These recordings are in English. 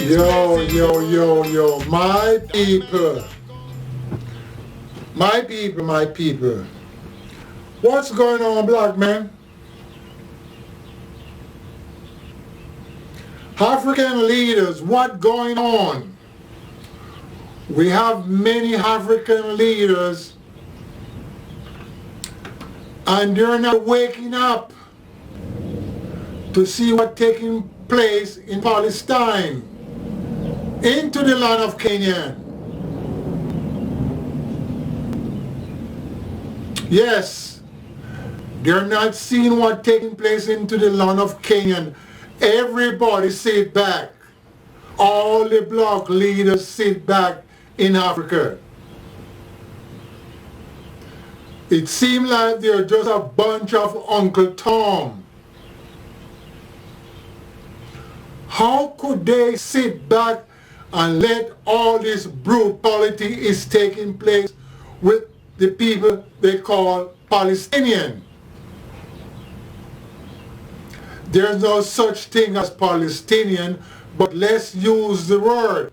Yo, yo, yo, yo, my people. My people, my people. What's going on, black man? African leaders, what going on? We have many African leaders and they're not waking up to see what's taking place in Palestine, into the land of Canaan. Yes, they're not seeing what's taking place into the land of Canaan. Everybody sit back. All the black leaders sit back in Africa. It seems like they're just a bunch of Uncle Tom. How could they sit back and let all this brutality is taking place with the people they call Palestinian? There's no such thing as Palestinian, but let's use the word.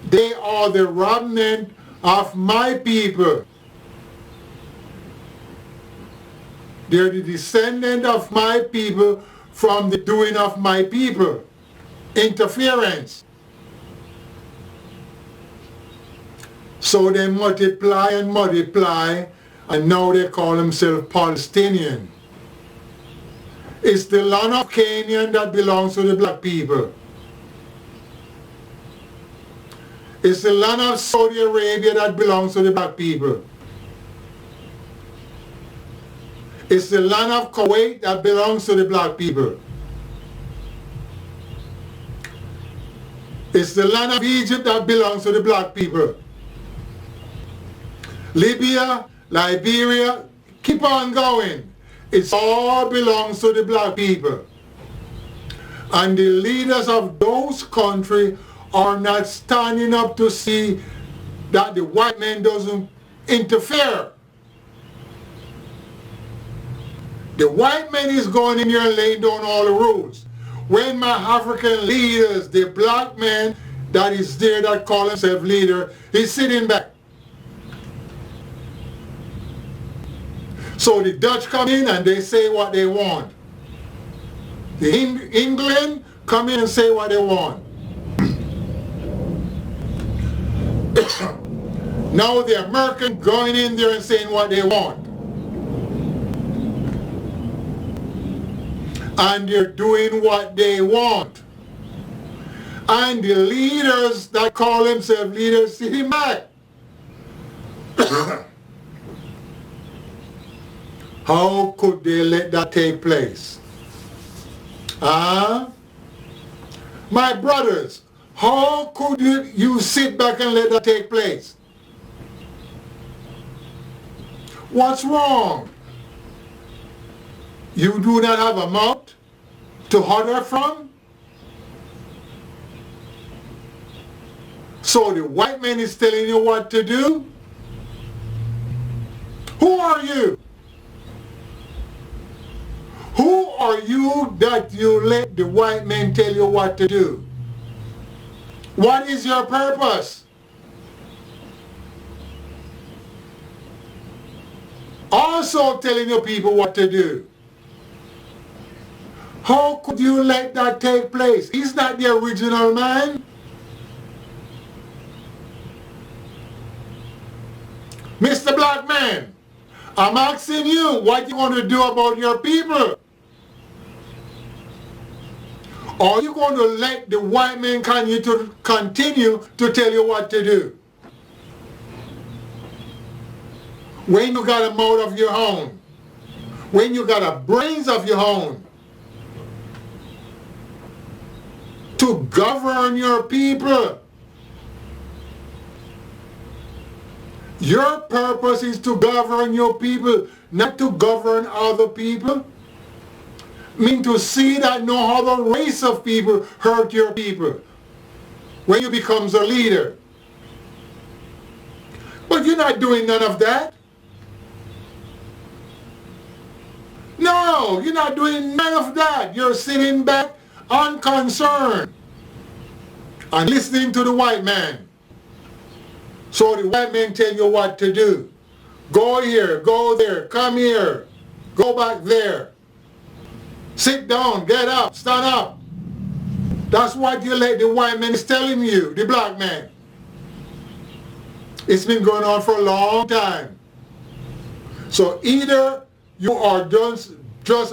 They are the remnant of my people. They're the descendant of my people from the doing of my people. Interference. So they multiply and multiply, and now they call themselves Palestinian. It's the land of Canaan that belongs to the black people. It's the land of Saudi Arabia that belongs to the black people. It's the land of Kuwait that belongs to the black people. It's the land of Egypt that belongs to the black people. Libya, Liberia, keep on going. It all belongs to the black people. And the leaders of those countries are not standing up to see that the white man doesn't interfere. The white man is going in here and laying down all the rules. When my African leaders, the black man that is there that call himself leader, is sitting back. So the Dutch come in and they say what they want. The England come in and say what they want. Now the American going in there and saying what they want. And they're doing what they want. And the leaders that call themselves leaders sitting back. How could they let that take place? My brothers, how could you sit back and let that take place? What's wrong? You do not have a mouth to utter from? So the white man is telling you what to do? Who are you? Who are you that you let the white man tell you what to do? What is your purpose? Also telling your people what to do. How could you let that take place? He's not the original man. Mr. Black Man, I'm asking you what you want to do about your people. Or are you going to let the white man continue to tell you what to do? When you got a mouth of your own, when you got a brains of your own, to govern your people. Your purpose is to govern your people, not to govern other people. Mean to see that no other race of people hurt your people when you becomes a leader. But you're not doing none of that. No, you're not doing none of that. You're sitting back unconcerned. and listening to the white man. So the white man tell you what to do. Go here, go there, come here, go back there. Sit down, get up, stand up. That's what you let the white man is telling you, the black man. It's been going on for a long time. So either you are just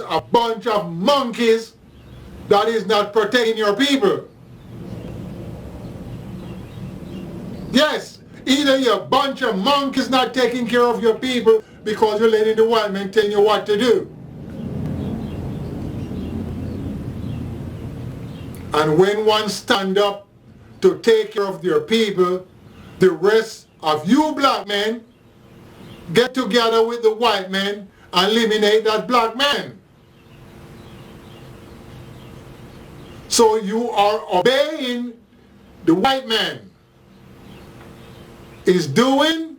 a bunch of monkeys that is not protecting your people. Yes, either you're a bunch of monkeys not taking care of your people because you're letting the white man tell you what to do. And when one stand up to take care of their people, the rest of you black men get together with the white men and eliminate that black man. So you are obeying the white man is doing.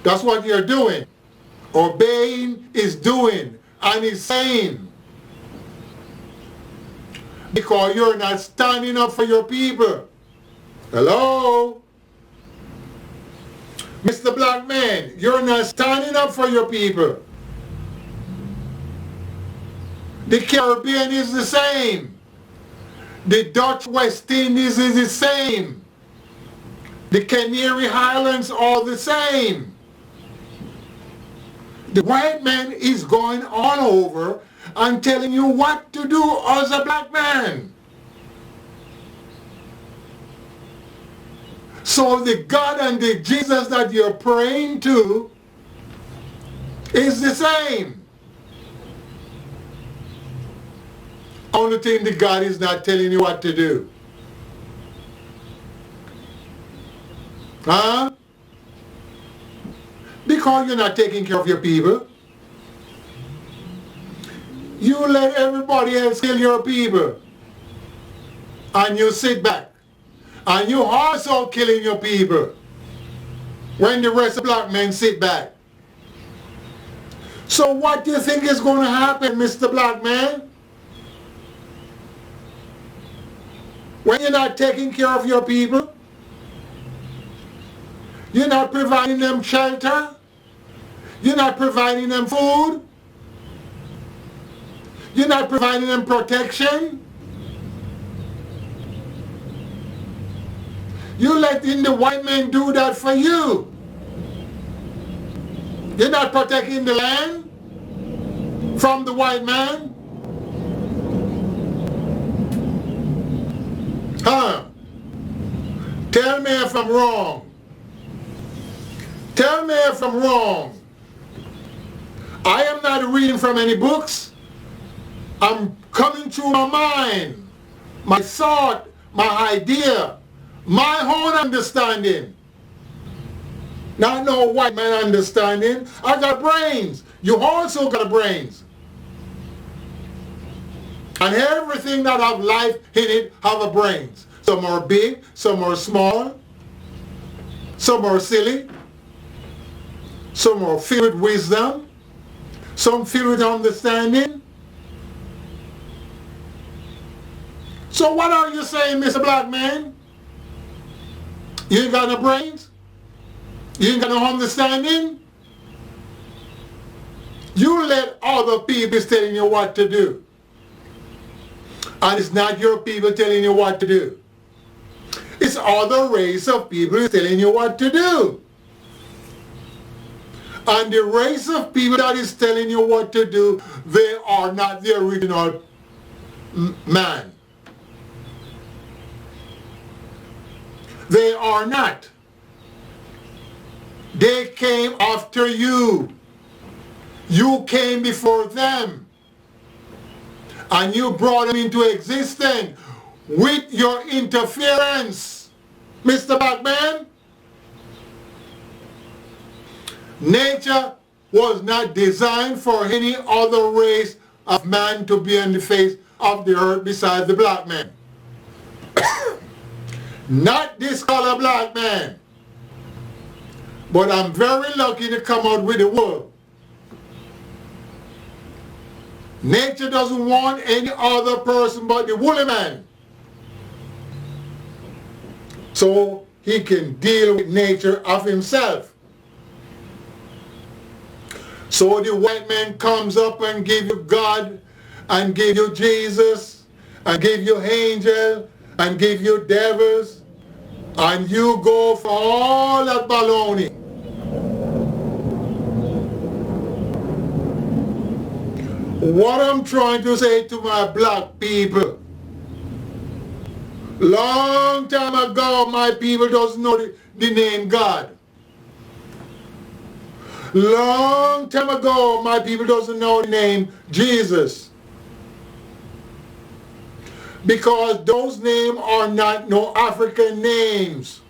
That's what you're doing. Obeying is doing and is saying. Because you're not standing up for your people. Hello? Mr. Black Man, you're not standing up for your people. The Caribbean is the same. The Dutch West Indies is the same. The Canary Islands are the same. The white man is going on over and telling you what to do as a black man. So the God and the Jesus that you're praying to is the same. Only thing the God is not telling you what to do. Huh? Because you're not taking care of your people. You let everybody else kill your people. And you sit back. And you also killing your people. When the rest of black men sit back. So what do you think is going to happen, Mr. Black Man? When you're not taking care of your people? You're not providing them shelter? You're not providing them food? You're not providing them protection? You're letting the white man do that for you. You're not protecting the land from the white man? Huh? Tell me if I'm wrong. Tell me if I'm wrong. I am not reading from any books. I'm coming through my mind, my thought, my idea, my own understanding. Not no white man understanding. I got brains. You also got brains. And everything that have life in it have a brains. Some are big, some are small, some are silly, some are filled with wisdom, some filled with understanding. So what are you saying, Mr. Black Man? You ain't got no brains? You ain't got no understanding? You let other people telling you what to do. And it's not your people telling you what to do. It's other race of people telling you what to do. And the race of people that is telling you what to do, they are not the original man. They are not. They came after you. You came before them. And you brought them into existence with your interference, Mr. Blackman. Nature was not designed for any other race of man to be on the face of the earth besides the black man. Not this color black man. But I'm very lucky to come out with the world. Nature doesn't want any other person but the woolly man. so he can deal with nature of himself. So the white man comes up and give you God, and give you Jesus, and give you angel, and give you devils, and you go for all that baloney. What I'm trying to say to my black people, long time ago my people doesn't know the name God. Long time ago my people doesn't know the name Jesus. Because those names are not no African names.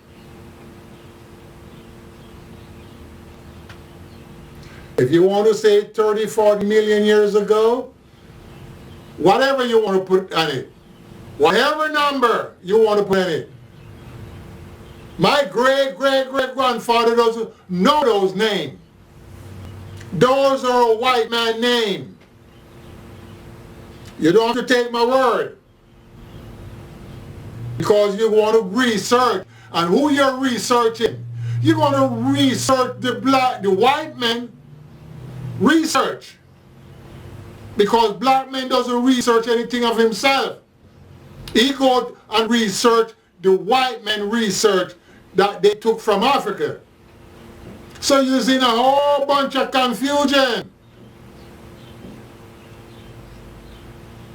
If you want to say 30, 40 million years ago, whatever you want to put on it, whatever number you want to put in it. My great-great-great-grandfather doesn't know those names. Those are a white man name. You don't have to take my word. Because you want to research. And who you're researching? You're going to research the white man. Research. Because black man doesn't research anything of himself. He go and research the white man research that they took from Africa. So you're seeing a whole bunch of confusion.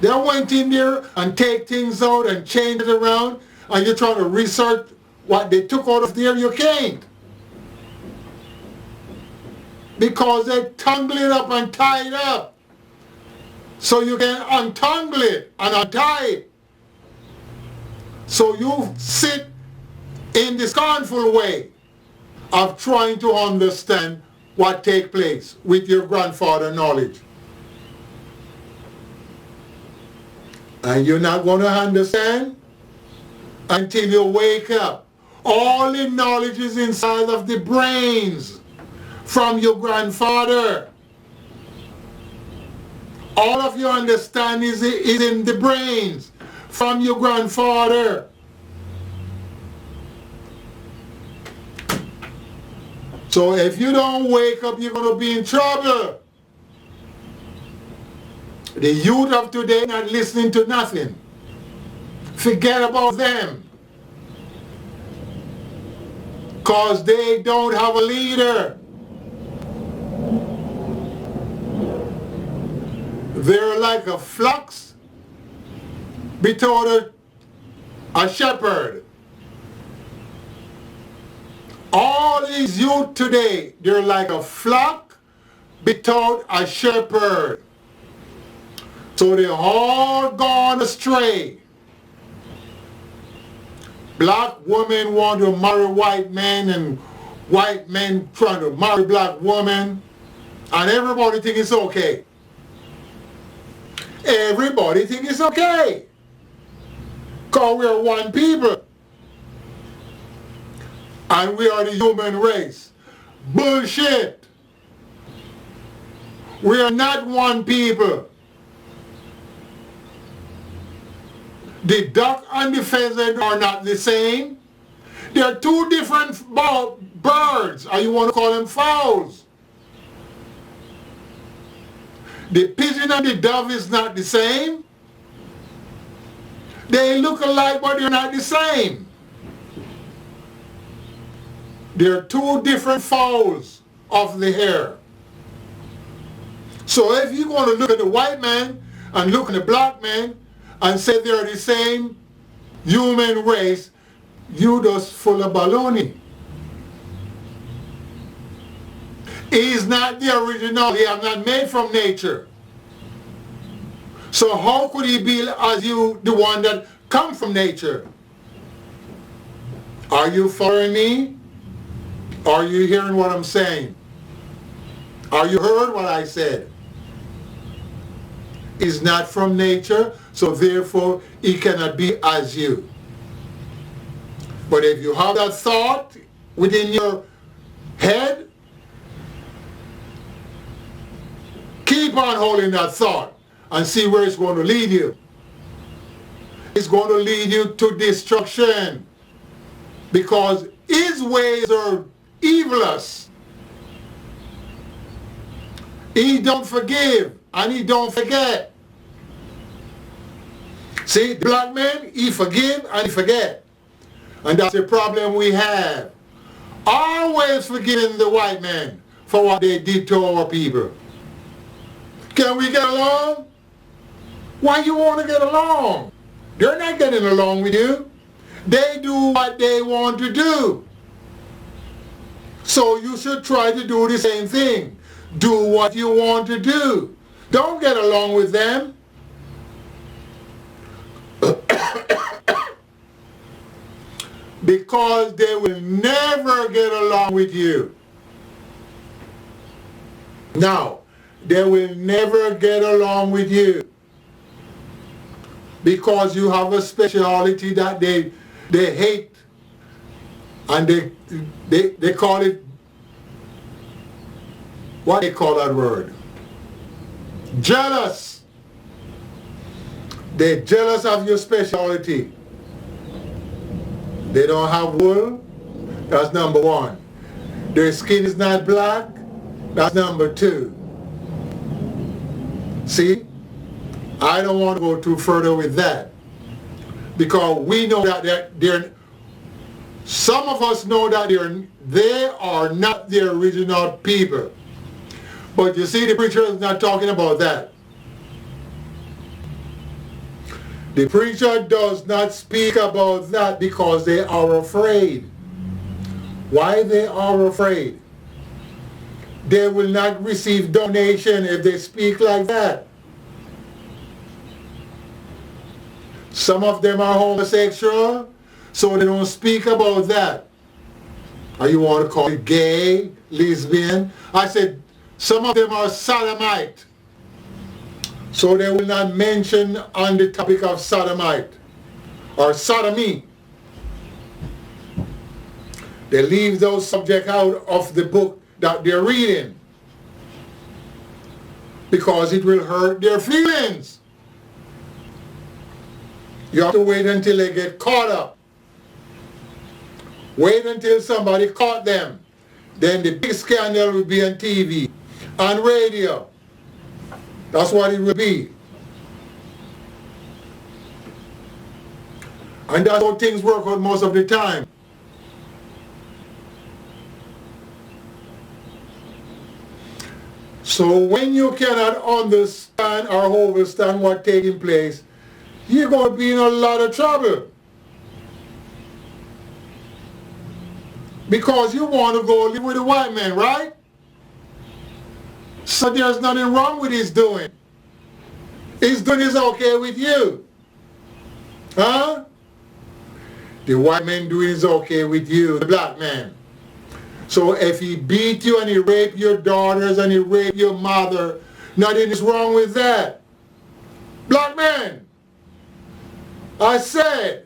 They went in there and take things out and change it around, and you're trying to research what they took out of there. You can't. Because they tangle it up and tie it up. So you can untangle it and untie it. So you sit in the scornful way of trying to understand what takes place with your grandfather's knowledge. And you're not going to understand until you wake up. All the knowledge is inside of the brains from your grandfather. All of your understanding is in the brains from your grandfather. So if you don't wake up, you're going to be in trouble. The youth of today not listening to nothing. Forget about them. Because they don't have a leader. They're like a flocks without a shepherd. All these youth today, they're like a flock without a shepherd. So they're all gone astray. Black women want to marry white men, and white men trying to marry black women, and everybody think it's okay. Everybody think it's okay. Because we are one people. And we are the human race. Bullshit. We are not one people. The duck and the pheasant are not the same. They are two different birds, or you want to call them fowls. The pigeon and the dove is not the same. They look alike, but they're not the same. They're two different fowls of the air. So if you're going to look at the white man and look at the black man and say they're the same human race, you just full of baloney. He is not the original. He is not made from nature. So how could he be as you, the one that come from nature? Are you following me? Are you hearing what I'm saying? Are you heard what I said? He's not from nature, so therefore he cannot be as you. But if you have that thought within your head, keep on holding that thought and see where it's going to lead you. It's going to lead you to destruction. because his ways are evilous. He don't forgive and he don't forget. See, the black man, he forgive and he forget. And that's the problem we have. Always forgiving the white man for what they did to our people. Can we get along? Why you want to get along? They're not getting along with you. They do what they want to do. So you should try to do the same thing. Do what you want to do. Don't get along with them. Because they will never get along with you. Now, they will never get along with you because you have a speciality that they hate, and they call it, what they call that word? Jealous. They're jealous of your speciality. They don't have wool. That's number one. Their skin is not black. That's number two. See? I don't want to go too further with that. Because we know that some of us know that they are not the original people. But you see, the preacher is not talking about that. The preacher does not speak about that because they are afraid. Why they are afraid? They will not receive donation if they speak like that. Some of them are homosexual, so they don't speak about that. Or you want to call it gay, lesbian. I said some of them are sodomite. So they will not mention on the topic of sodomite or sodomy. They leave those subjects out of the book that they're reading because it will hurt their feelings. You have to wait until they get caught up. Wait until somebody caught them. Then the big scandal will be on TV, on radio. That's what it will be. And that's how things work out most of the time. So when you cannot understand or overstand what's taking place, you're going to be in a lot of trouble. Because you want to go live with a white man, right? So there's nothing wrong with his doing. His doing is okay with you. Huh? The white man doing is okay with you, the black man. So if he beat you and he raped your daughters and he raped your mother, nothing is wrong with that. Black man, I said,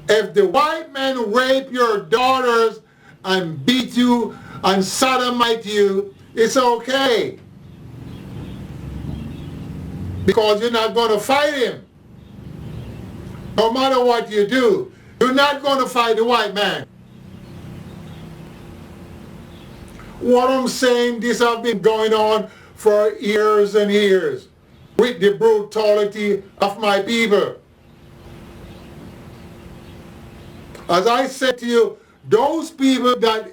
if the white man rape your daughters and beat you and sodomite you, it's okay. Because you're not going to fight him. No matter what you do, you're not going to fight the white man. What I'm saying, this has been going on for years and years with the brutality of my people. As I said to you, those people that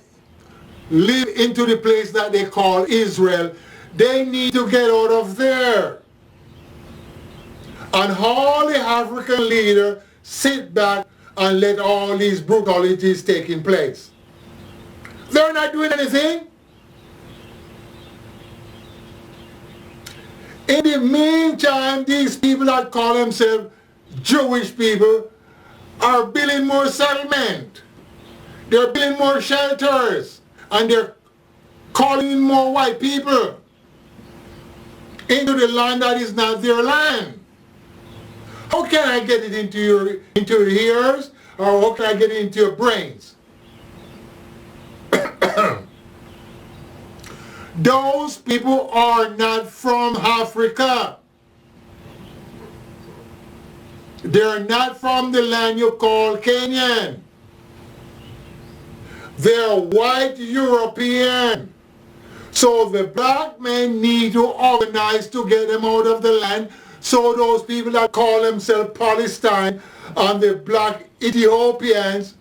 live into the place that they call Israel, they need to get out of there. And all the African leaders sit back and let all these brutalities taking place. They're not doing anything. In the meantime, these people that call themselves Jewish people are building more settlement. They're building more shelters. And they're calling in more white people into the land that is not their land. How can I get it into your ears? Or how can I get it into your brains? Those people are not from Africa. They're not from the land you call Canaan. They're white European. So the black men need to organize to get them out of the land, so those people that call themselves Palestine and the black Ethiopians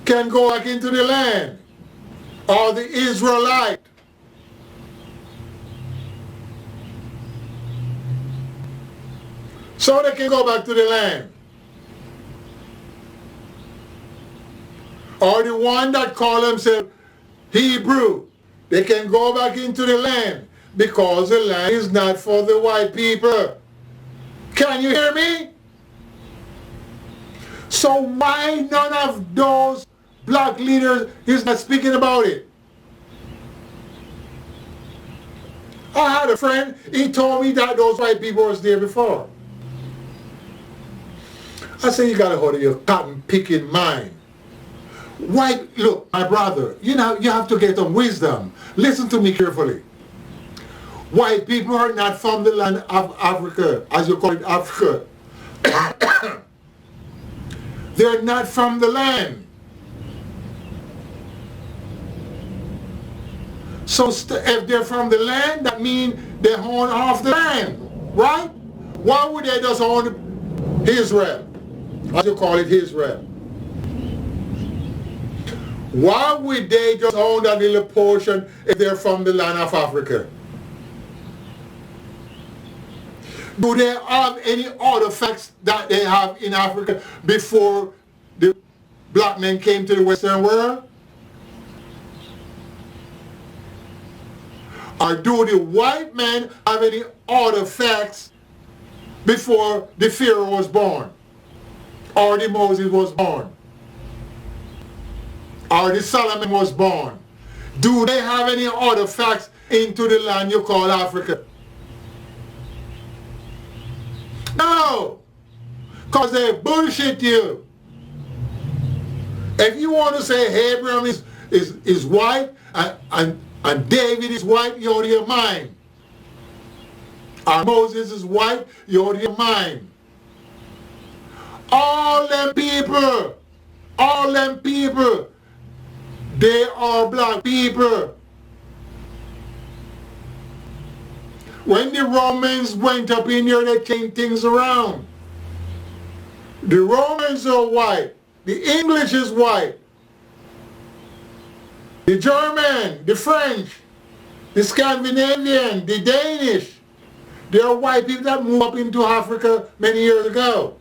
can go back into the land, or the Israelite. So they can go back to the land. Or the one that call themselves Hebrew, they can go back into the land, because the land is not for the white people. Can you hear me? So why none of those black leaders is not speaking about it? I had a friend, he told me that those white people was there before. I said, you got to hold your cotton picking mind. White, look, my brother, you know, you have to get some wisdom. Listen to me carefully. White people are not from the land of Africa, as you call it, Africa. They're not from the land. So if they're from the land, that means they own half the land, right? Why would they just own Israel, as you call it, Israel? Why would they just own that little portion if they're from the land of Africa? Do they have any artifacts that they have in Africa before the black men came to the Western world? Or do the white men have any artifacts before the Pharaoh was born? Or the Moses was born? Or the Solomon was born? Do they have any artifacts into the land you call Africa? No, because they bullshit you. If you want to say Abraham is white and David is white, you're out of your mind. Or Moses is white, you're out of your mind. All them people, they are black people. When the Romans went up in here, they changed things around. The Romans are white. The English is white. The German, the French, the Scandinavian, the Danish. They are white people that moved up into Africa many years ago.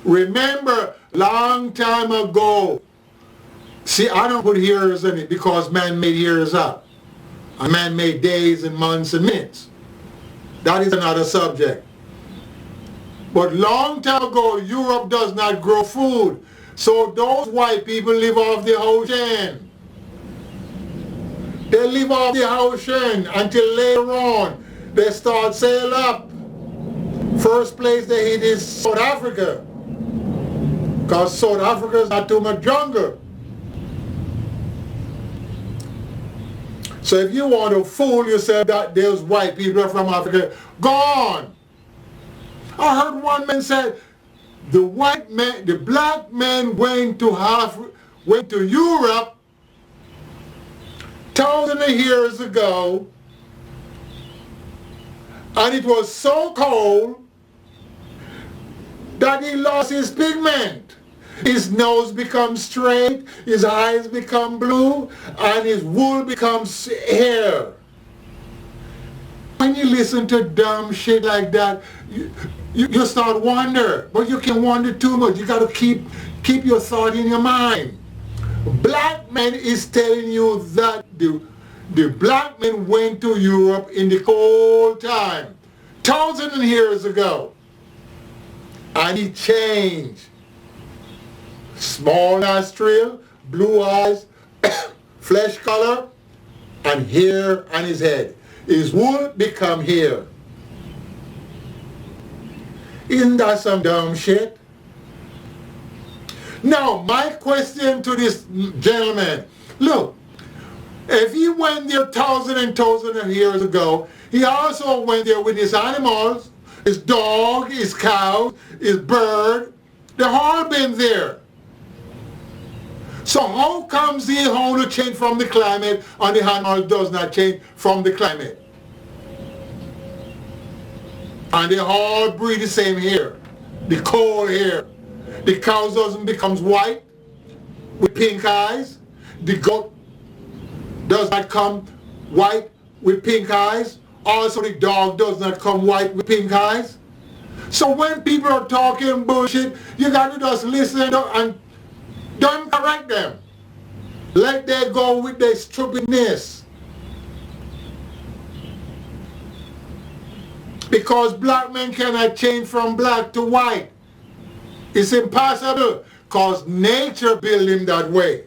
Remember, long time ago, see, I don't put years in it because man made years up. A man made days and months and minutes. That is another subject. But long time ago, Europe does not grow food. So those white people live off the ocean. They live off the ocean until later on they start sail up. First place they hit is South Africa, because South Africa is not too much jungle. So if you want to fool yourself that there's white people from Africa, go on. I heard one man say the black men went to Europe thousands of years ago, and it was so cold that he lost his pigment. His nose becomes straight, his eyes become blue, and his wool becomes hair. When you listen to dumb shit like that, you start wonder, but you can wonder too much. You got to keep your thought in your mind. Black man is telling you that the black men went to Europe in the cold time, thousands of years ago, and he changed. Small nostril, blue eyes, flesh color, and hair on his head. His wool become hair. Isn't that some dumb shit? Now, my question to this gentleman, look, if he went there thousands and thousands of years ago, he also went there with his animals, his dog, his cow, his bird, They've all been there. So how comes the animal change from the climate and the animal does not change from the climate? And they all breathe the same hair, the cold hair. The cow doesn't become white with pink eyes. The goat does not come white with pink eyes. Also the dog does not come white with pink eyes. So when people are talking bullshit, you got to just listen and don't correct them. Let them go with their stupidness. Because black men cannot change from black to white. It's impossible because nature built him that way.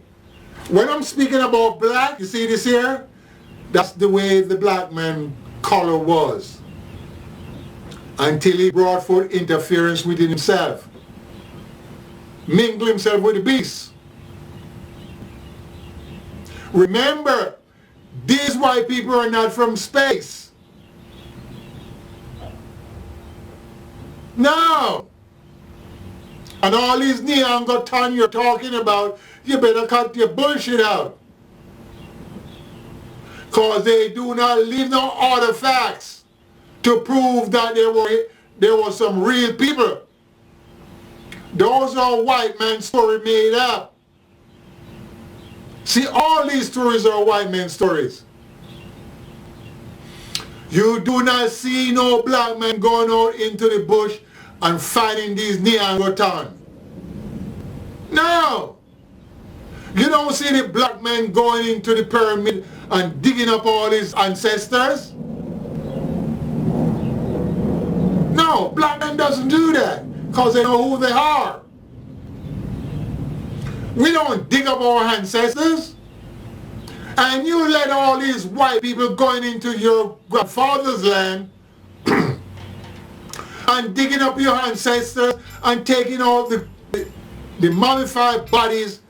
When I'm speaking about black, you see this here? That's the way the black man color was. Until he brought forth interference within himself. Mingle himself with the beast. Remember, these white people are not from space. No. And all these Neanderthals you're talking about, you better cut your bullshit out. Because they do not leave no artifacts to prove that there were some real people. Those are white man's story made up. See, all these stories are white man's stories. You do not see no black man going out into the bush and finding these Neanderthals. No! You don't see the black men going into the pyramid and digging up all his ancestors. No, black men doesn't do that because they know who they are. We don't dig up our ancestors. And you let all these white people going into your grandfather's land and digging up your ancestors and taking all the mummified bodies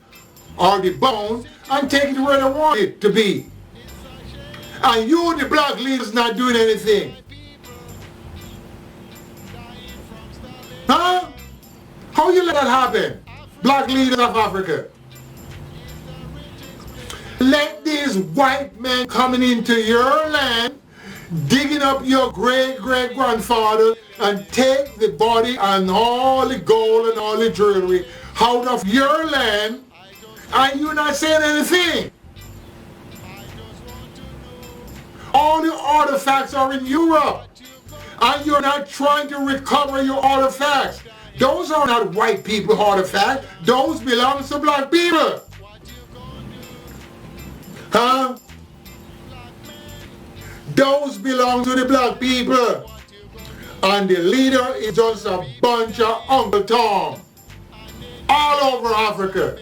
or the bones and taking it where they want it to be. And you, the black leaders, not doing anything. Huh? How you let that happen? Black leaders of Africa. Let these white men coming into your land, digging up your great-great-grandfather and take the body and all the gold and all the jewelry out of your land, and you're not saying anything. All the artifacts are in Europe, and you're not trying to recover your artifacts. Those are not white people artifacts. Those belong to black people. Huh? Those belong to the black people. And the leader is just a bunch of Uncle Tom. All over Africa.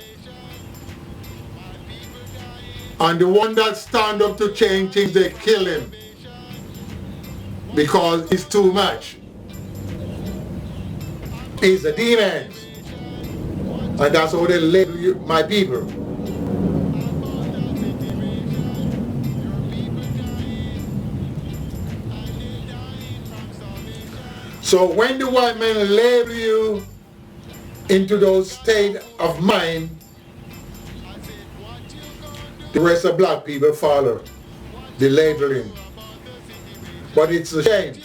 And the one that stand up to change things, they kill him. Because it's too much. He's a demon. And that's how they label you, my people. So when the white men label you into those state of mind, the rest of black people follow the labeling. But it's a shame.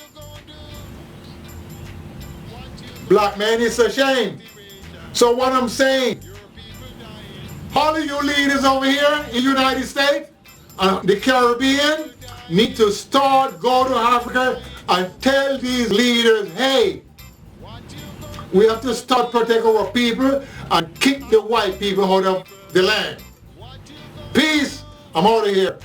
Black man, it's a shame. So what I'm saying, all of you leaders over here in the United States, the Caribbean, need to go to Africa and tell these leaders, hey, we have to start protect our people and kick the white people out of the land. Peace. I'm out of here.